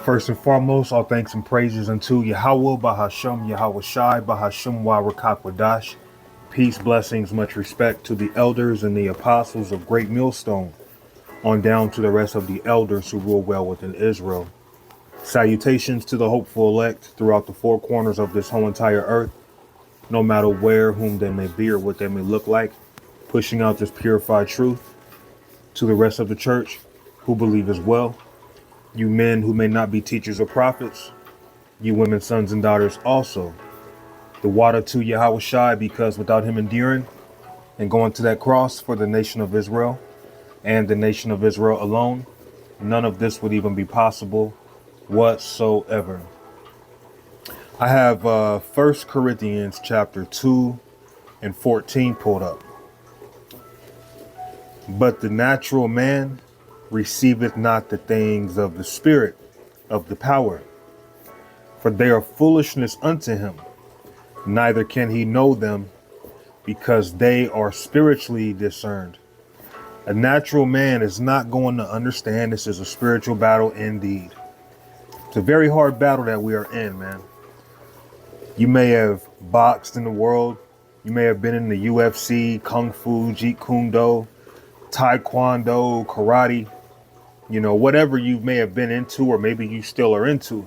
First and foremost, all thanks and praises unto Yahweh, Bahasham, Yahweh Shai, Bahasham, Wadash. Peace, blessings, much respect to the elders and the apostles of Great Millstone, on down to the rest of the elders who rule well within Israel. Salutations to the hopeful elect throughout the four corners of this whole entire earth, no matter where, whom they may be, or what they may look like, pushing out this purified truth to the rest of the church who believe as well. You men who may not be teachers or prophets, you women, sons and daughters also. The water to Yahweh Shai, because without him enduring and going to that cross for the nation of Israel and the nation of Israel alone, none of this would even be possible whatsoever. I have 1 Corinthians chapter 2 and 14 pulled up. But the natural man receiveth not the things of the Spirit of the power, for they are foolishness unto him, neither can he know them, because they are spiritually discerned. A natural man is not going to understand this is a spiritual battle indeed. It's a very hard battle that we are in, man. You may have boxed in the world. You may have been in the UFC, Kung Fu, Jeet Kune Do, Taekwondo, karate, whatever you may have been into, or maybe you still are into.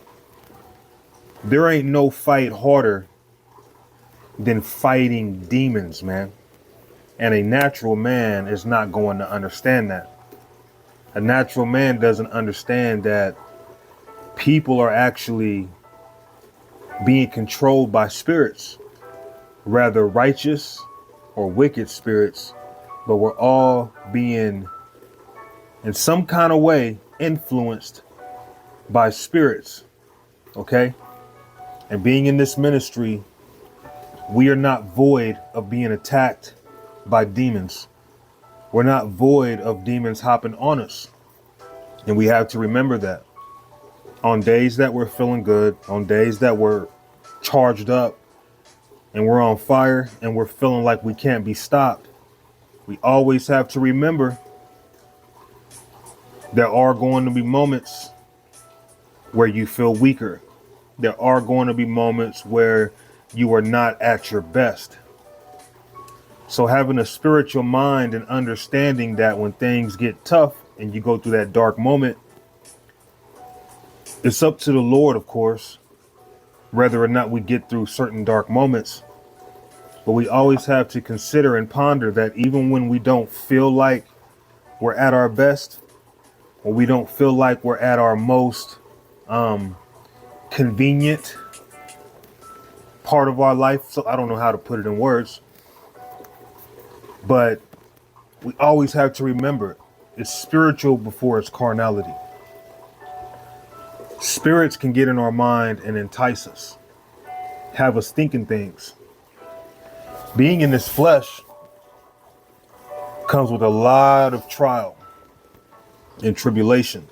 There ain't no fight harder than fighting demons, man. And a natural man is not going to understand that. A natural man doesn't understand that people are actually being controlled by spirits, rather righteous or wicked spirits, but we're all being in some kind of way influenced by spirits. Okay. And being in this ministry, we are not void of being attacked by demons. We're not void of demons hopping on us. And we have to remember that on days that we're feeling good, on days that we're charged up and we're on fire and we're feeling like we can't be stopped, we always have to remember there are going to be moments where you feel weaker. There are going to be moments where you are not at your best. So having a spiritual mind and understanding that when things get tough and you go through that dark moment, it's up to the Lord, of course, whether or not we get through certain dark moments. But we always have to consider and ponder that even when we don't feel like we're at our best, or we don't feel like we're at our most convenient part of our life. So I don't know how to put it in words, but we always have to remember it's spiritual before it's carnality. Spirits can get in our mind and entice us, have us thinking things. Being in this flesh comes with a lot of trial and tribulation.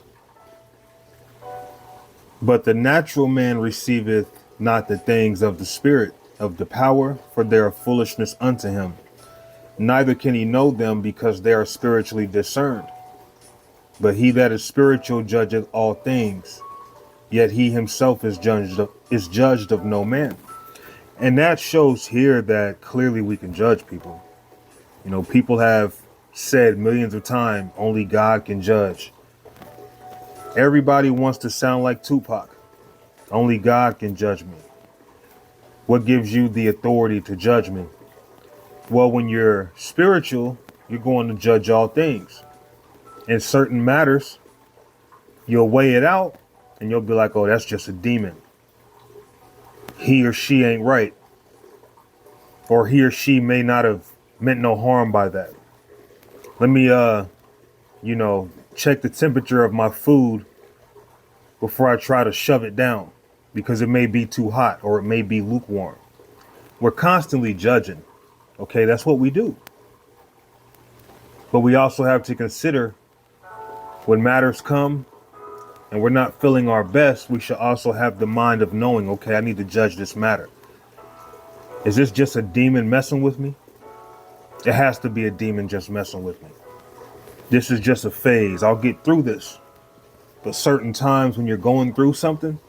But the natural man receiveth not the things of the Spirit of the power, for they are foolishness unto him. Neither can he know them, because they are spiritually discerned. But he that is spiritual judgeth all things, yet he himself is judged of no man. And that shows here that clearly we can judge people. People have said millions of times, only God can judge. Everybody wants to sound like Tupac. Only God can judge me. What gives you the authority to judge me? Well, when you're spiritual, you're going to judge all things. In certain matters, you'll weigh it out and you'll be like, oh, that's just a demon. He or she ain't right. Or he or she may not have meant no harm by that. Let me, check the temperature of my food before I try to shove it down, because it may be too hot or it may be lukewarm. We're constantly judging. Okay, that's what we do. But we also have to consider when matters come and we're not feeling our best, we should also have the mind of knowing, okay, I need to judge this matter. Is this just a demon messing with me? It has to be a demon just messing with me. This is just a phase. I'll get through this. But certain times when you're going through something,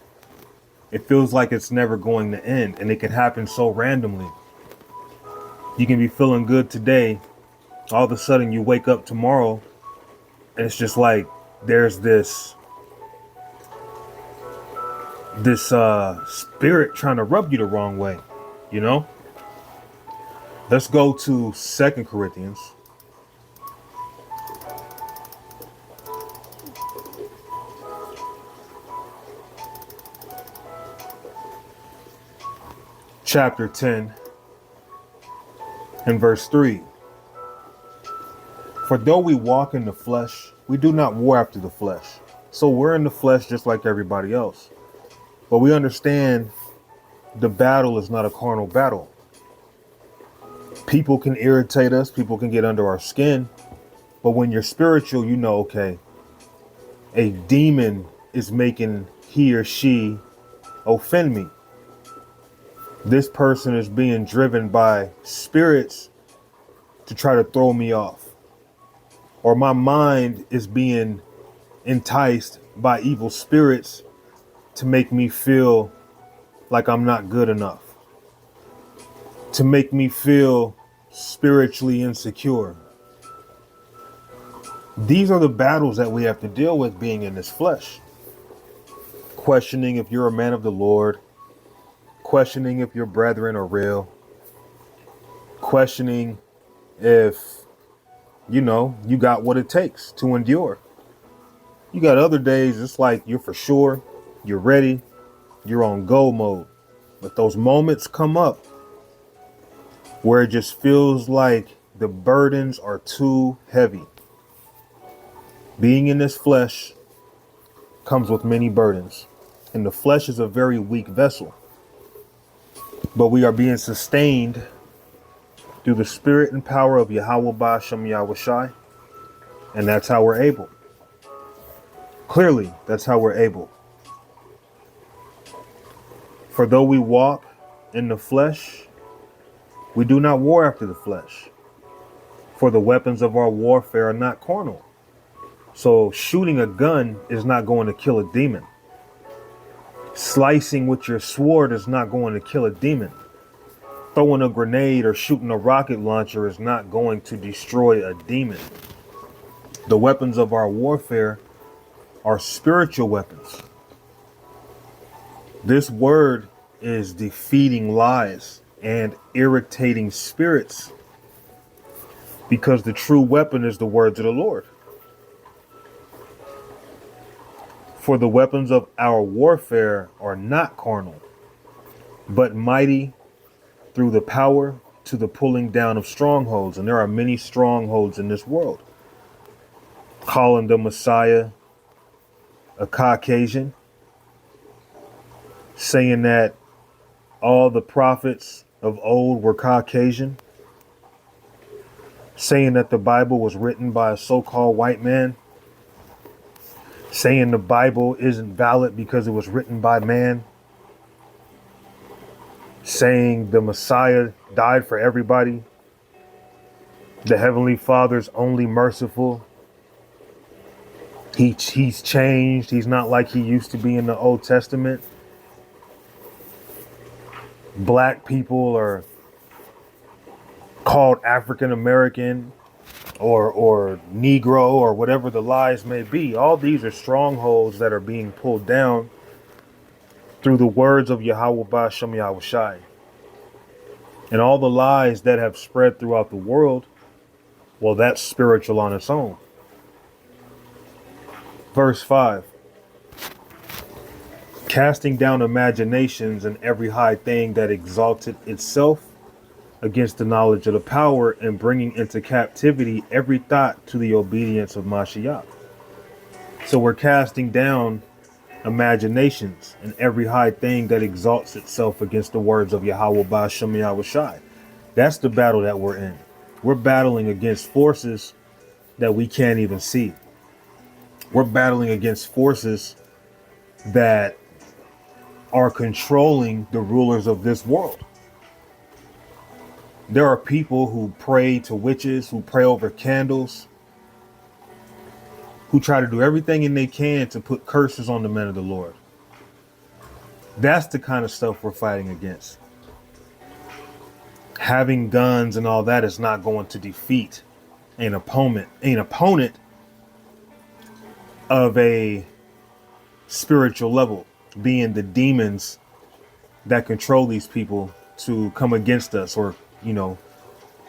it feels like it's never going to end, and it can happen so randomly. You can be feeling good today, all of a sudden you wake up tomorrow, and it's just like there's this spirit trying to rub you the wrong way, you know? Let's go to 2 Corinthians. Chapter 10 and verse 3. For though we walk in the flesh, we do not war after the flesh. So we're in the flesh just like everybody else. But we understand the battle is not a carnal battle. People can irritate us. People can get under our skin. But when you're spiritual, you know, okay, a demon is making he or she offend me. This person is being driven by spirits to try to throw me off. Or my mind is being enticed by evil spirits to make me feel like I'm not good enough. To make me feel spiritually insecure. These are the battles that we have to deal with being in this flesh. Questioning if you're a man of the Lord. Questioning if your brethren are real. Questioning if, you know, you got what it takes to endure. You got other days, it's like you're for sure, you're ready, you're on go mode. But those moments come up where it just feels like the burdens are too heavy. Being in this flesh comes with many burdens, and the flesh is a very weak vessel. But we are being sustained through the spirit and power of Yahweh Ba'ashem Yahushai, and that's how we're able. Clearly, that's how we're able. For though we walk in the flesh, we do not war after the flesh. For the weapons of our warfare are not carnal. So shooting a gun is not going to kill a demon. Slicing with your sword is not going to kill a demon. Throwing a grenade or shooting a rocket launcher is not going to destroy a demon. The weapons of our warfare are spiritual weapons. This word is defeating lies and irritating spirits, because the true weapon is the words of the Lord. For the weapons of our warfare are not carnal, but mighty through the power to the pulling down of strongholds. And there are many strongholds in this world. Calling the Messiah a Caucasian, saying that all the prophets of old were Caucasian, saying that the Bible was written by a so-called white man, saying the Bible isn't valid because it was written by man, saying the Messiah died for everybody, the Heavenly Father's only merciful, he's changed, he's not like he used to be in the Old Testament. Black people are called African American or Negro or whatever the lies may be. All these are strongholds that are being pulled down through the words of Yahweh Ba'ashem Yahushai. And all the lies that have spread throughout the world, well, that's spiritual on its own. Verse 5. Casting down imaginations and every high thing that exalted itself against the knowledge of the power, and bringing into captivity every thought to the obedience of Mashiach. So we're casting down imaginations and every high thing that exalts itself against the words of Yahweh Ba'ashem Yahushai. That's the battle that we're in. We're battling against forces that we can't even see. We're battling against forces that are controlling the rulers of this world. There are people who pray to witches, who pray over candles, who try to do everything in they can to put curses on the men of the Lord. That's the kind of stuff we're fighting against. Having guns and all that is not going to defeat an opponent of a spiritual level, being the demons that control these people to come against us, or,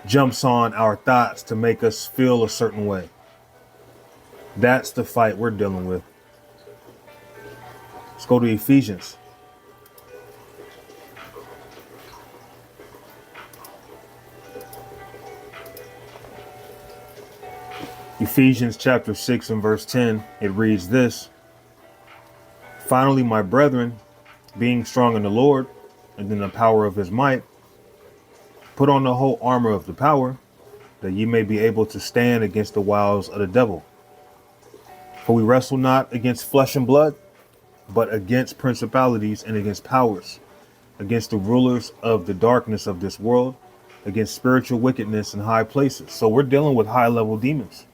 jumps on our thoughts to make us feel a certain way. That's the fight we're dealing with. Let's go to Ephesians. Ephesians chapter 6 and verse 10, it reads this: "Finally, my brethren, being strong in the Lord and in the power of his might, put on the whole armor of the power, that ye may be able to stand against the wiles of the devil. For we wrestle not against flesh and blood, but against principalities and against powers, against the rulers of the darkness of this world, against spiritual wickedness in high places." So we're dealing with high level demons.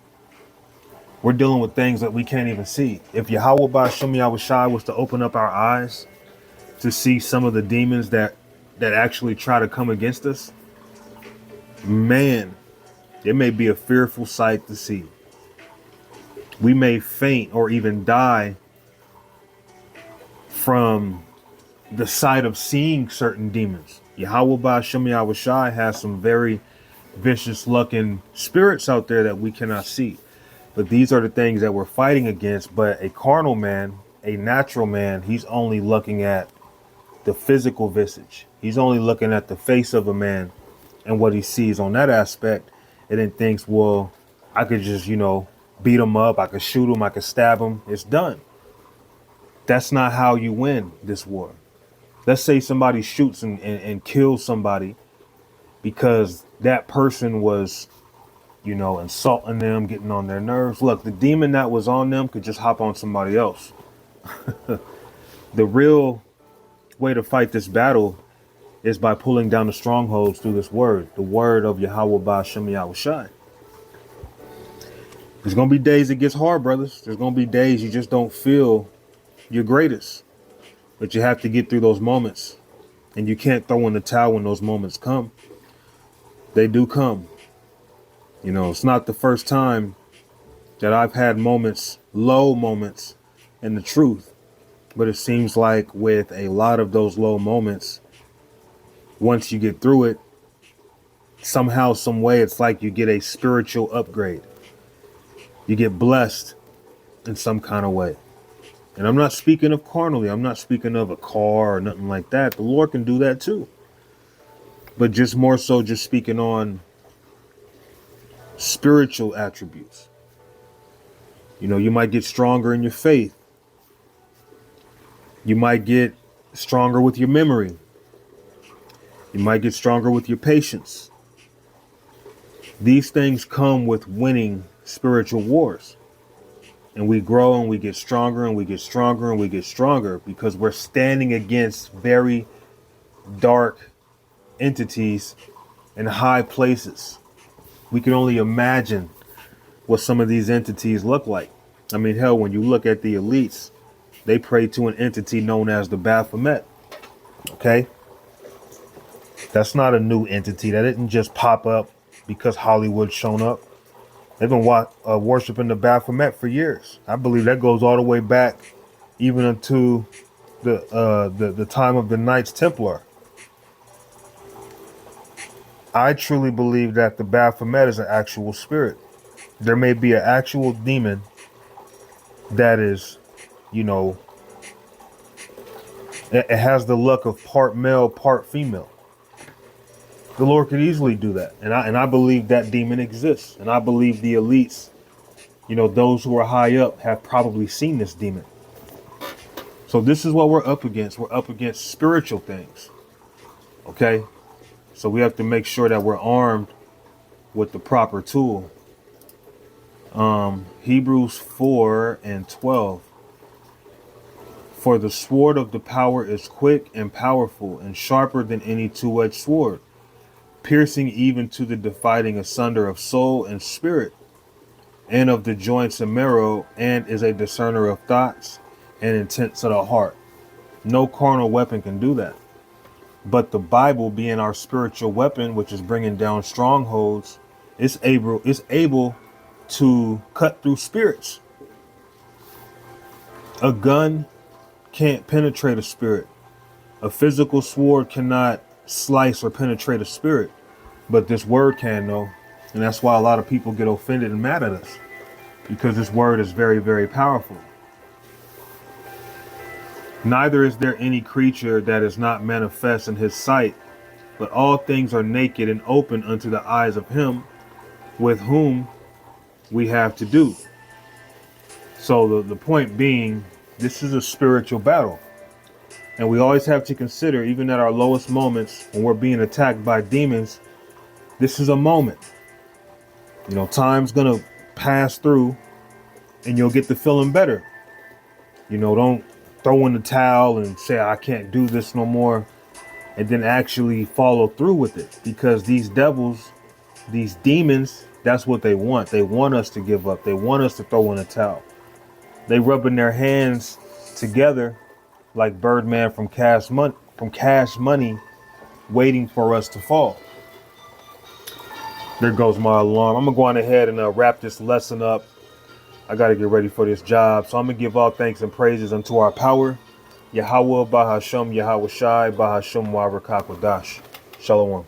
We're dealing with things that we can't even see. If Yahweh Ba'Shem Yahushai was to open up our eyes to see some of the demons that actually try to come against us, man, it may be a fearful sight to see. We may faint or even die from the sight of seeing certain demons. Yahweh Ba'Shem Yahushai has some very vicious looking spirits out there that we cannot see. But these are the things that we're fighting against. But a carnal man, a natural man, he's only looking at the physical visage. He's only looking at the face of a man and what he sees on that aspect, and then thinks, well, I could just, beat him up. I could shoot him. I could stab him. It's done. That's not how you win this war. Let's say somebody shoots and kills somebody because that person was, insulting them, getting on their nerves. Look, the demon that was on them could just hop on somebody else. The real way to fight this battle is by pulling down the strongholds through this word, the word of Yahweh Ba'Shem Yahushai. There's going to be days it gets hard, brothers. There's going to be days you just don't feel your greatest. But you have to get through those moments. And you can't throw in the towel when those moments come. They do come. It's not the first time that I've had moments, low moments, in the truth. But it seems like with a lot of those low moments, once you get through it, somehow, some way, it's like you get a spiritual upgrade. You get blessed in some kind of way. And I'm not speaking of carnally. I'm not speaking of a car or nothing like that. The Lord can do that too. But just more so just speaking on spiritual attributes. You might get stronger in your faith. You might get stronger with your memory. You might get stronger with your patience. These things come with winning spiritual wars. And we grow and we get stronger and we get stronger and we get stronger because we're standing against very dark entities in high places. We can only imagine what some of these entities look like. I mean, hell, when you look at the elites, they pray to an entity known as the Baphomet. Okay? That's not a new entity. That didn't just pop up because Hollywood's shown up. They've been worshiping the Baphomet for years. I believe that goes all the way back even into the time of the Knights Templar. I truly believe that the Baphomet is an actual spirit. There may be an actual demon that is, it has the look of part male, part female. The Lord could easily do that. And I believe that demon exists. And I believe the elites, those who are high up have probably seen this demon. So this is what we're up against. We're up against spiritual things. Okay? So we have to make sure that we're armed with the proper tool. Hebrews 4:12. For the sword of the power is quick and powerful and sharper than any two-edged sword, piercing even to the dividing asunder of soul and spirit, and of the joints and marrow, and is a discerner of thoughts and intents of the heart. No carnal weapon can do that. But the Bible, being our spiritual weapon, which is bringing down strongholds, is able to cut through spirits. A gun can't penetrate a spirit. A physical sword cannot slice or penetrate a spirit. But this word can, though. And that's why a lot of people get offended and mad at us, because this word is very, very powerful. Neither is there any creature that is not manifest in his sight, but all things are naked and open unto the eyes of him with whom we have to do. So the point being, this is a spiritual battle. And we always have to consider, even at our lowest moments when we're being attacked by demons, this is a moment. You know, time's going to pass through and you'll get to feeling better. You know, don't throw in the towel and say, I can't do this no more, and then actually follow through with it. Because these devils, these demons, that's what they want. They want us to give up. They want us to throw in the towel. They rubbing their hands together like Birdman from Cash Money, waiting for us to fall. There goes my alarm. I'm going to go on ahead and wrap this lesson up. I got to get ready for this job. So I'm going to give all thanks and praises unto our power. Yahweh, Bahasham, Yahweh Shai, Bahasham, Wa Rakakwadash. Shalom.